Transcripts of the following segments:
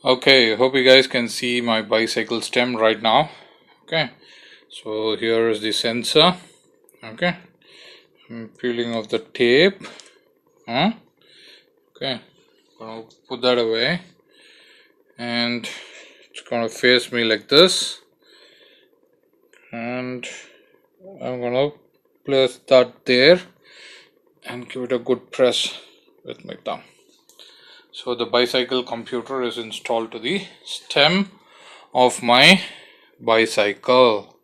Okay, hope you guys can see my bicycle stem right now. Okay, so here is the sensor. Okay, I'm peeling off the tape. Okay, gonna put that away, and it's gonna face me like this, and I'm gonna place that there and give it a good press with my thumb. So the bicycle computer is installed to the stem of my bicycle.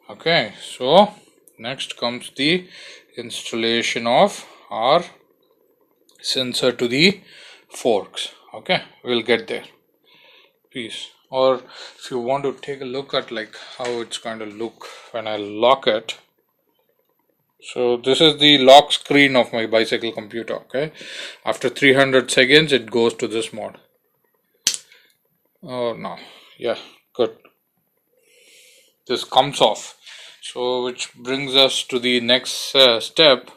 Okay, so next comes the installation of our sensor to the forks. Okay, we'll get there. Please, or if you want to take a look at like how it's going to look when I lock it. So this is the lock screen of my bicycle computer. Okay, after 300 seconds it goes to this mode. Oh no, yeah, good. This comes off. So which brings us to the next step.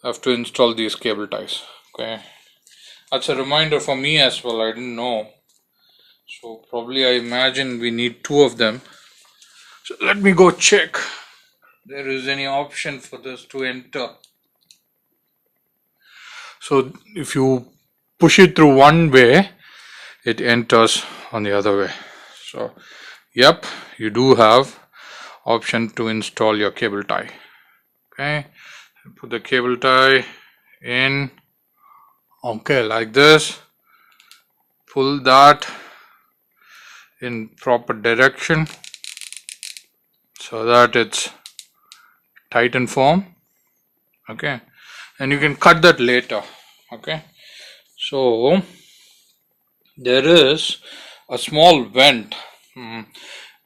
I have to install these cable ties. Okay, that's a reminder for me as well. I didn't know. So probably I imagine we need two of them. So let me go check there is any option for this to enter. So if you push it through one way, it enters on the other way. So yep, you do have option to install your cable tie. Okay, put the cable tie in. Okay, like this. Pull that in proper direction so that it's tight and firm. Okay, and you can cut that later. Okay, so there is a small vent.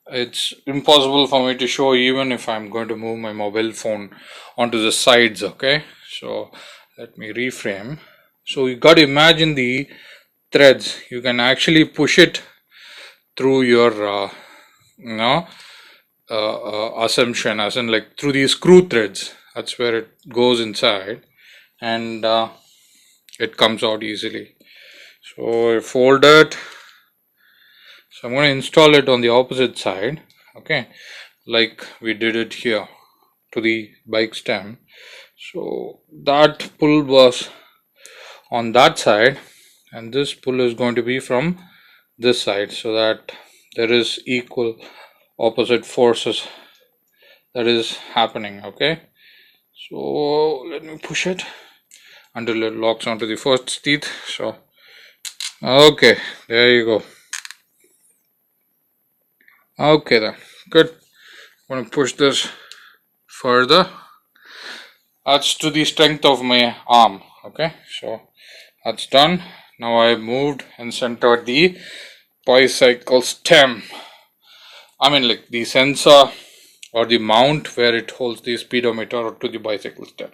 It's impossible for me to show even if I'm going to move my mobile phone onto the sides. Okay, so let me reframe. So you got to imagine the threads. You can actually push it through your assumption, as in like through these screw threads. That's where it goes inside, and it comes out easily. So I fold it. So I'm going to install it on the opposite side. Okay, like we did it here to the bike stem. So that pull was on that side, and this pull is going to be from this side, so that there is equal opposite forces that is happening. Okay, so let me push it until it locks onto the first teeth. So okay, there you go. Okay then, good. I'm going to push this further. That's to the strength of my arm. Okay, so that's done. Now I moved and centered the bicycle stem. I mean like the sensor or the mount where it holds the speedometer to the bicycle stem.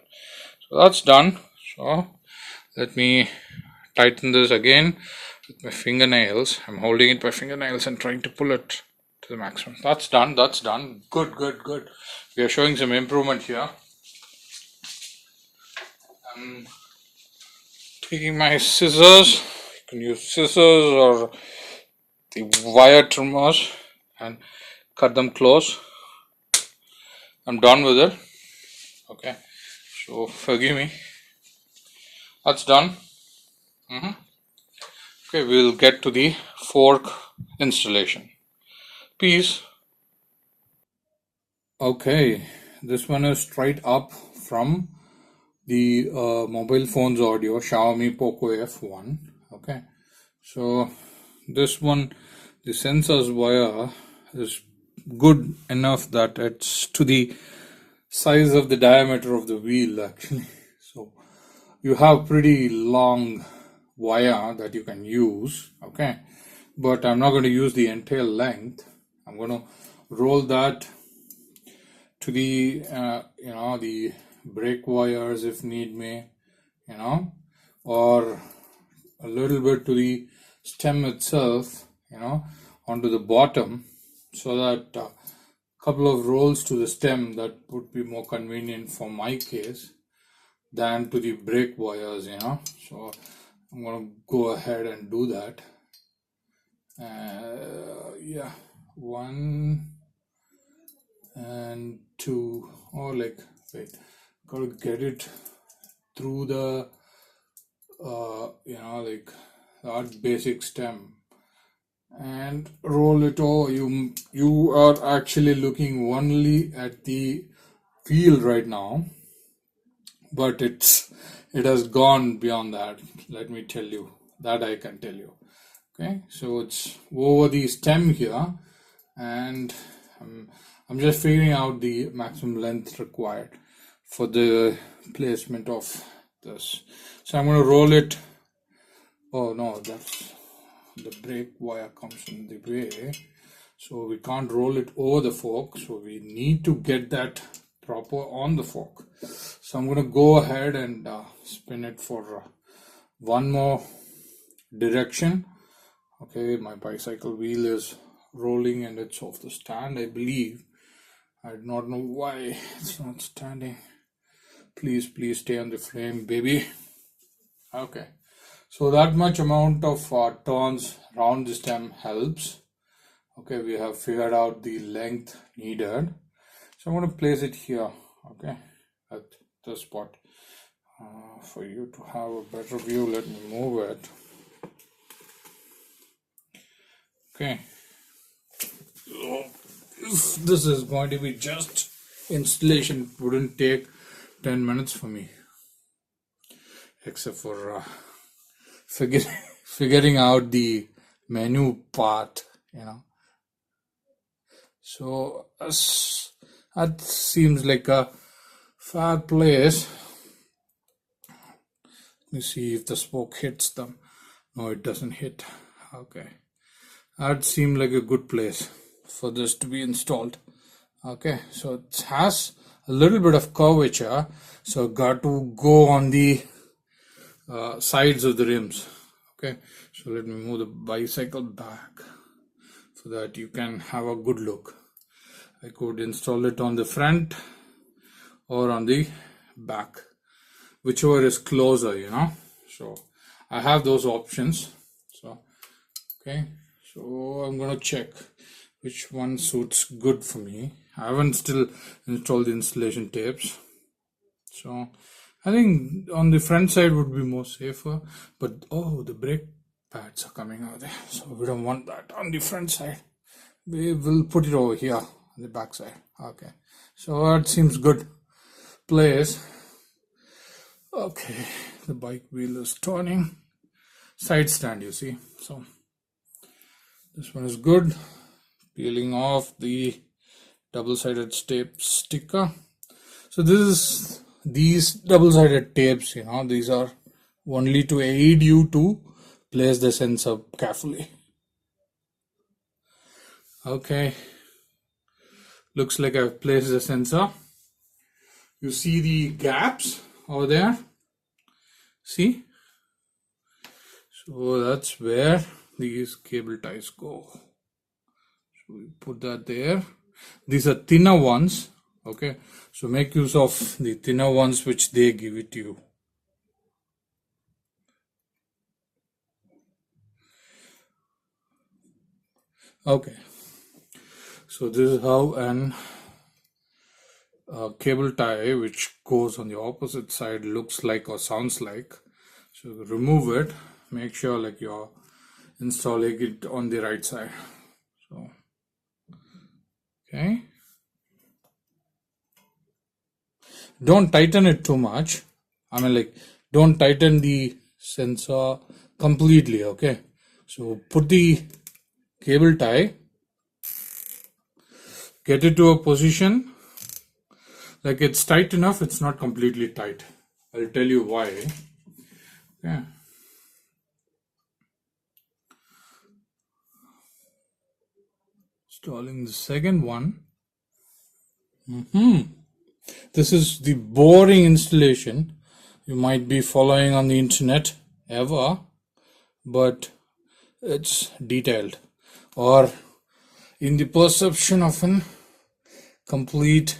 So that's done. So let me tighten this again with my fingernails. I'm holding it by fingernails and trying to pull it to the maximum. That's done. That's done. Good, good, good. We are showing some improvement here. I'm taking my scissors. You can use scissors or the wire trimmers and cut them close. I'm done with it. Okay, so forgive me. That's done. Okay, we'll get to the fork installation. Peace. Okay, this one is straight up from the mobile phone's audio, Xiaomi Poco F1. Okay, so this one, the sensor's wire is good enough that it's to the size of the diameter of the wheel actually. So you have pretty long wire that you can use. Okay, but I'm not going to use the entire length. I'm going to roll that to the the brake wires if need may, or a little bit to the stem itself, onto the bottom, so that a couple of rolls to the stem, that would be more convenient for my case than to the brake wires. So I'm going to go ahead and do that. Yeah, 1 and 2, or like, wait, gotta get it through the like that basic stem and roll it over. You are actually looking only at the wheel right now, but it has gone beyond that. Let me tell you that, I can tell you. Okay, so it's over the stem here, and I'm just figuring out the maximum length required for the placement of this. So I'm going to roll it. Oh no, that's the brake wire comes in the way, so we can't roll it over the fork, so we need to get that proper on the fork. So I'm going to go ahead and spin it for one more direction. Okay, my bicycle wheel is rolling and it's off the stand, I believe. I do not know why it's not standing. Please stay on the frame, baby. Okay, so that much amount of turns around the stem helps. Okay, we have figured out the length needed. So I'm going to place it here, okay, at the spot. For you to have a better view, let me move it. Okay, so if this is going to be just installation, it wouldn't take 10 minutes for me, except for figuring out the menu part, so that seems like a fair place. Let me see if the spoke hits them. No, it doesn't hit. Okay, that seemed like a good place for this to be installed. Okay, so it has a little bit of curvature, so got to go on the sides of the rims. Okay, so let me move the bicycle back so that you can have a good look. I could install it on the front or on the back, whichever is closer, so I have those options. So okay, so I'm gonna check which one suits good for me. I haven't still installed the installation tapes, so I think on the front side would be more safer, but oh, the brake pads are coming out there, so we don't want that on the front side. We will put it over here on the back side. Okay, so that seems good place. Okay, the bike wheel is turning. Side stand, you see, so this one is good. Peeling off the double-sided tape sticker. So these double-sided tapes, these are only to aid you to place the sensor carefully. Okay, looks like I've placed the sensor. You see the gaps over there? See? So that's where these cable ties go. So we put that there. These are thinner ones. Okay, so make use of the thinner ones which they give it to you. Okay, so this is how an cable tie which goes on the opposite side looks like or sounds like. So remove it, make sure like you're installing it on the right side. So okay, don't tighten it too much. I mean, like, don't tighten the sensor completely. Okay, so put the cable tie, get it to a position like it's tight enough. It's not completely tight. I'll tell you why. Okay. Installing the second one. This is the boring installation you might be following on the internet ever, but it's detailed, or in the perception of an complete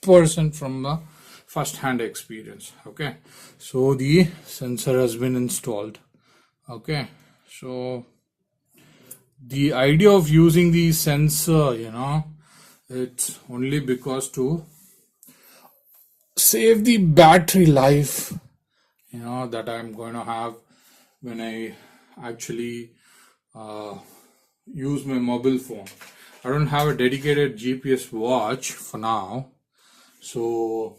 person from a first-hand experience. Okay, so the sensor has been installed. Okay, So the idea of using the sensor, it's only because to save the battery life, that I'm going to have when I actually use my mobile phone. I don't have a dedicated GPS watch for now, so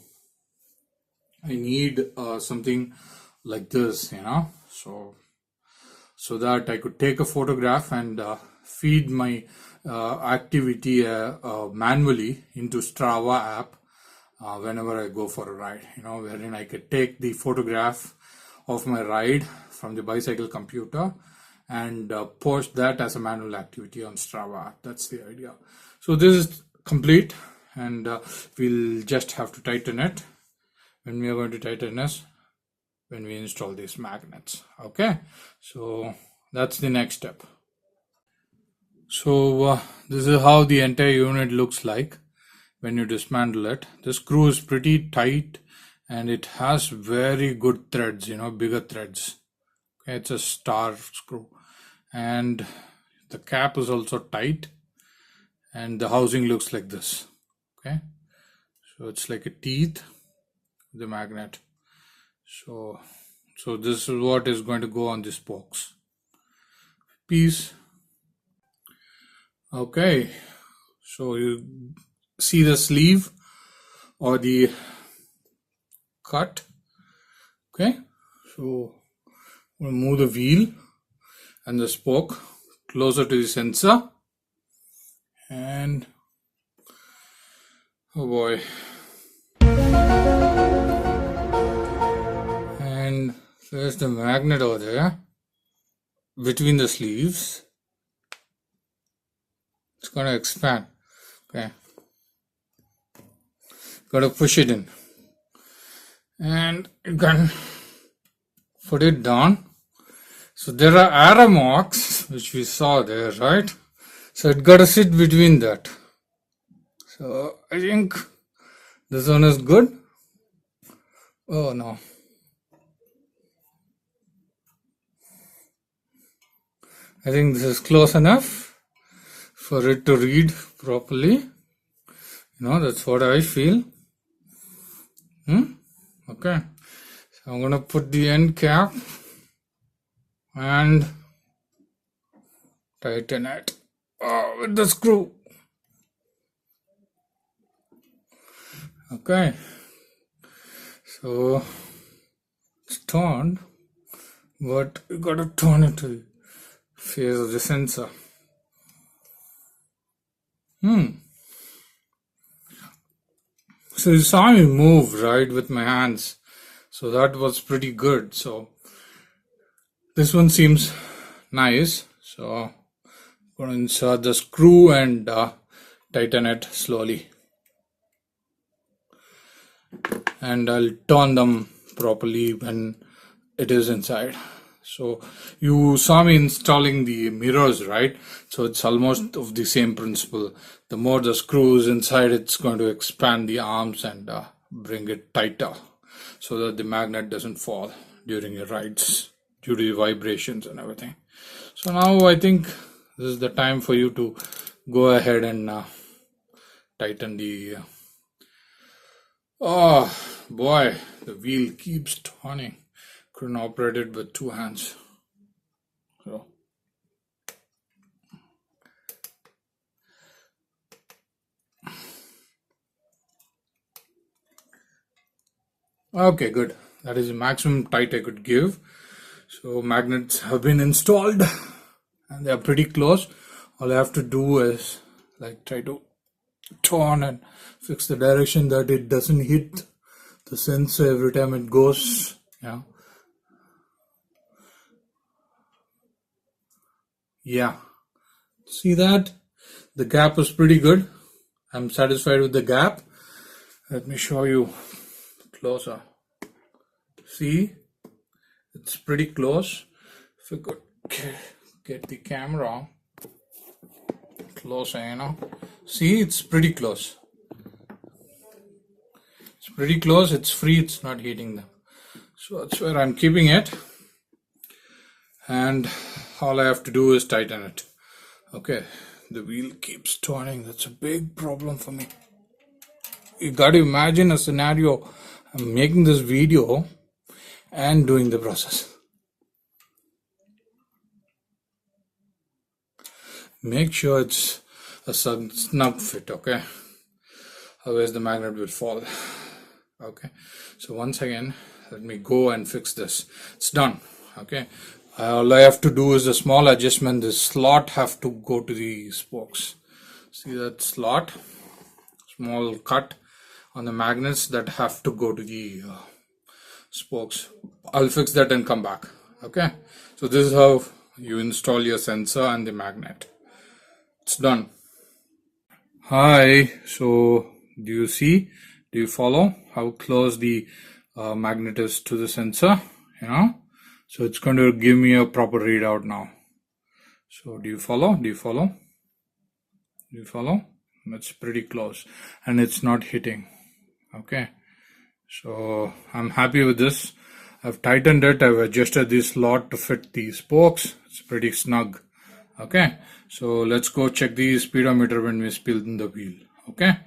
I need something like this, so that I could take a photograph and feed my activity manually into Strava app whenever I go for a ride, wherein I could take the photograph of my ride from the bicycle computer and post that as a manual activity on Strava. That's the idea. So this is complete, and we'll just have to tighten it. When we are going to tighten this, when we install these magnets. Okay, so that's the next step. So this is how the entire unit looks like when you dismantle it. The screw is pretty tight and it has very good threads, bigger threads. Okay, it's a star screw, and the cap is also tight, and the housing looks like this. Okay, so it's like a teeth, the magnet. So this is what is going to go on this box piece. Okay, so you see the sleeve or the cut. Okay, so we'll move the wheel and the spoke closer to the sensor, and oh boy, and there's the magnet over there between the sleeves. It's going to expand. Okay, got to push it in, and you can put it down. So there are arrow marks which we saw there, right? So it got to sit between that. So I think this one is good. Oh no. I think this is close enough for it to read properly. That's what I feel. Okay. So I'm going to put the end cap and tighten it with the screw. Okay. So it's turned, but you got to turn it to the face of the sensor. So you saw me move, right, with my hands. So that was pretty good. So this one seems nice. So I'm going to insert the screw and tighten it slowly. And I'll turn them properly when it is inside. So you saw me installing the mirrors, right? So it's almost of the same principle. The more the screw is inside, it's going to expand the arms and bring it tighter so that the magnet doesn't fall during your rides due to the vibrations and everything. So now I think this is the time for you to go ahead and tighten the oh boy, the wheel keeps turning. Couldn't operate it with two hands. So okay, good. That is the maximum tight I could give. So magnets have been installed and they are pretty close. All I have to do is try to turn and fix the direction that it doesn't hit the sensor every time it goes. Yeah, see that? The gap was pretty good. I'm satisfied with the gap. Let me show you closer. See, it's pretty close. If you could get the camera closer, see, it's pretty close. It's pretty close. It's free. It's not hitting them. So that's where I'm keeping it. And all I have to do is tighten it. Okay, the wheel keeps turning. That's a big problem for me. You got to imagine a scenario. I'm making this video and doing the process. Make sure it's a snug fit, okay? Otherwise the magnet will fall. Okay, so once again, let me go and fix this. It's done. Okay, all I have to do is a small adjustment. This slot have to go to the spokes. See that slot? Small cut on the magnets that have to go to the spokes. I'll fix that and come back. Okay, so this is how you install your sensor and the magnet. It's done. Hi, so do you see, do you follow how close the magnet is to the sensor? So it's going to give me a proper readout now. So do you follow? That's pretty close and it's not hitting. Okay, so I'm happy with this. I've tightened it. I've adjusted this slot to fit the spokes. It's pretty snug. Okay, so let's go check the speedometer when we spin the wheel. Okay,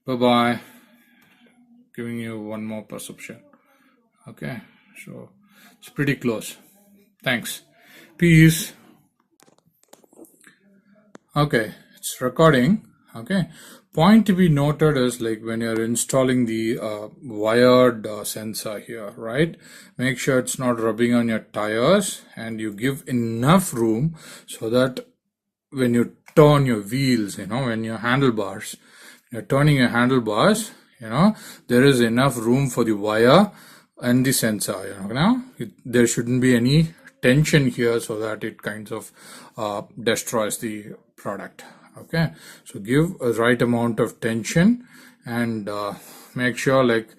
bye-bye. Giving you one more perception. Okay, so it's pretty close. Thanks. Peace. Okay, it's recording. Okay, point to be noted is like when you're installing the wired sensor here, right? Make sure it's not rubbing on your tires and you give enough room so that when you turn your wheels, when your handlebars, you're turning your handlebars, there is enough room for the wire and the sensor. There shouldn't be any tension here so that it kind of destroys the product. Okay, so give a right amount of tension and make sure like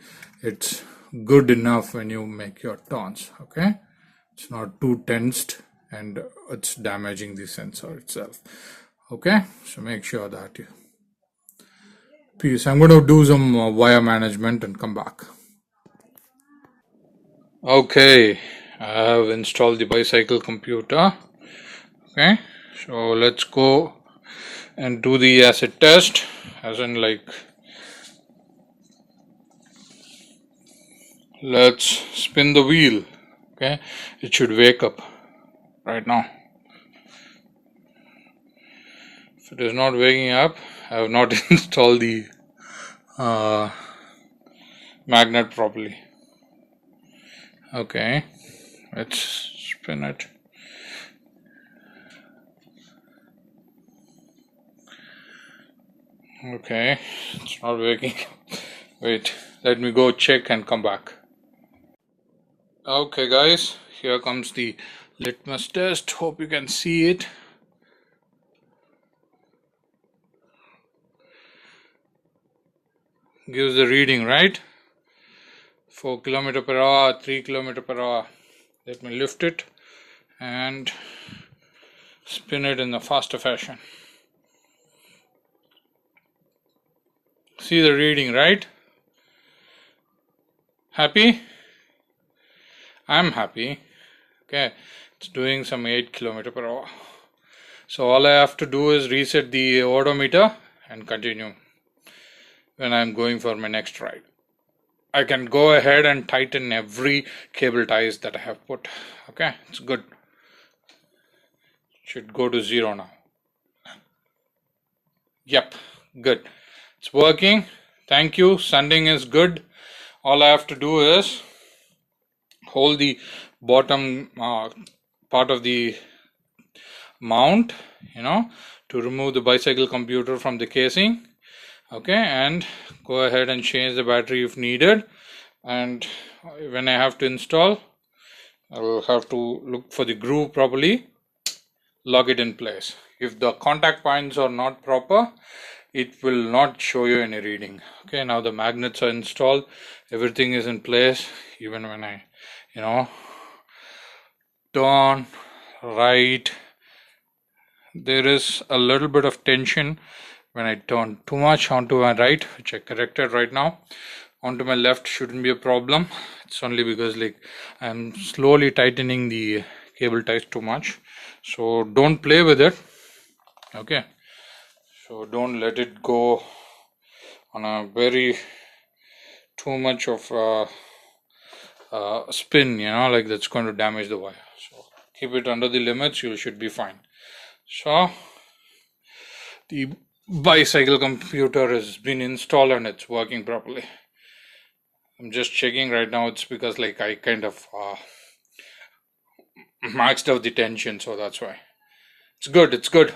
it's good enough when you make your turns. Okay, it's not too tensed and it's damaging the sensor itself. Okay, so make sure that you. Peace. I'm going to do some wire management and come back. Okay, I have installed the bicycle computer. Okay, so let's go and do the acid test, as in like let's spin the wheel. Okay, it should wake up right now. If it is not waking up, I have not installed the magnet properly. Okay, let's spin it. Okay, it's not working. Wait, let me go check and come back. Okay guys, here comes the litmus test. Hope you can see it. Gives the reading, right? 4 km per hour, 3 km per hour. Let me lift it and spin it in a faster fashion. See the reading, right? Happy? I'm happy. Okay, it's doing some 8 km per hour. So all I have to do is reset the odometer and continue when I'm going for my next ride. I can go ahead and tighten every cable ties that I have put. Okay, it's good. Should go to 0 now. Yep, good. It's working. Thank you. Sunding is good. All I have to do is hold the bottom part of the mount, to remove the bicycle computer from the casing. Okay, and go ahead and change the battery if needed. And when I have to install, I will have to look for the groove properly, lock it in place. If the contact points are not proper, it will not show you any reading. Okay, now the magnets are installed, everything is in place. Even when I turn right, there is a little bit of tension when I turn too much onto my right, which I corrected right now. Onto my left shouldn't be a problem. It's only because like I'm slowly tightening the cable ties too much, so don't play with it. Okay, so don't let it go on a very too much of spin, like that's going to damage the wire. So keep it under the limits, you should be fine. So the bicycle computer has been installed and it's working properly. I'm just checking right now. It's because like I kind of maxed out the tension, so that's why. It's good. It's good.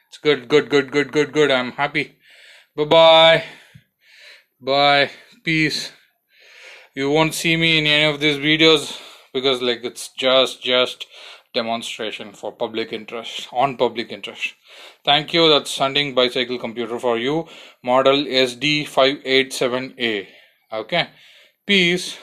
It's good. Good. I'm happy. Bye. Bye. Peace. You won't see me in any of these videos because like it's just demonstration for public interest, on public interest. Thank you. That's Sunding bicycle computer for you, model SD-587A. Okay. Peace.